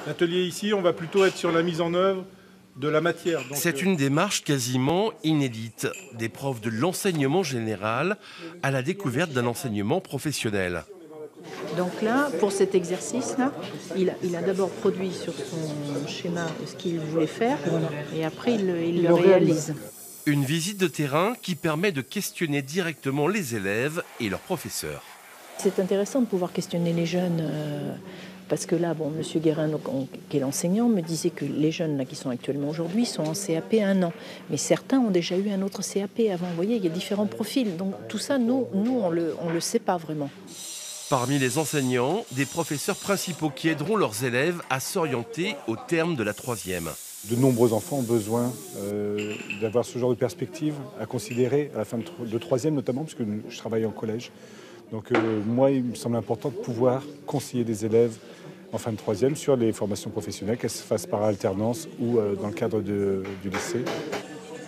L'atelier ici, on va plutôt être sur la mise en œuvre de la matière. C'est une démarche quasiment inédite, des profs de l'enseignement général à la découverte d'un enseignement professionnel. Donc là, pour cet exercice-là, il a d'abord produit sur son schéma ce qu'il voulait faire, et après il le réalise. Une visite de terrain qui permet de questionner directement les élèves et leurs professeurs. C'est intéressant de pouvoir questionner les jeunes, parce que là, bon, M. Guérin, qui est l'enseignant, me disait que les jeunes là, qui sont actuellement aujourd'hui sont en CAP 1 an. Mais certains ont déjà eu un autre CAP avant. Vous voyez, il y a différents profils. Donc tout ça, nous on le sait pas vraiment. Parmi les enseignants, des professeurs principaux qui aideront leurs élèves à s'orienter au terme de la 3e. De nombreux enfants ont besoin d'avoir ce genre de perspective à considérer à la fin de 3e notamment, parce que je travaille en collège. Donc moi, il me semble important de pouvoir conseiller des élèves en fin de 3e sur les formations professionnelles, qu'elles se fassent par alternance ou dans le cadre du lycée.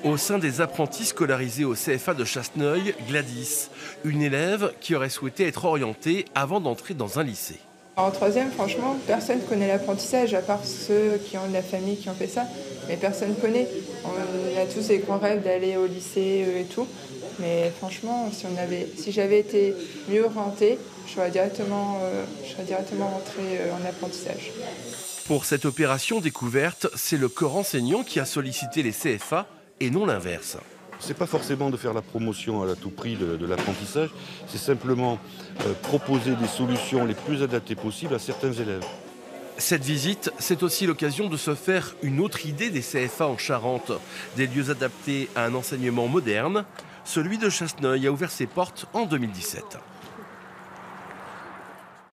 Au sein des apprentis scolarisés au CFA de Chasseneuil, Gladys, une élève qui aurait souhaité être orientée avant d'entrer dans un lycée. En 3e, franchement, personne ne connaît l'apprentissage, à part ceux qui ont de la famille qui ont fait ça. Mais personne ne connaît. On a tous des grands rêves d'aller au lycée et tout. Mais franchement, si j'avais été mieux orientée, je serais directement rentrée en apprentissage. Pour cette opération découverte, c'est le corps enseignant qui a sollicité les CFA et non l'inverse. C'est pas forcément de faire la promotion à tout prix de l'apprentissage, c'est simplement proposer des solutions les plus adaptées possibles à certains élèves. Cette visite, c'est aussi l'occasion de se faire une autre idée des CFA en Charente, des lieux adaptés à un enseignement moderne. Celui de Chasseneuil a ouvert ses portes en 2017.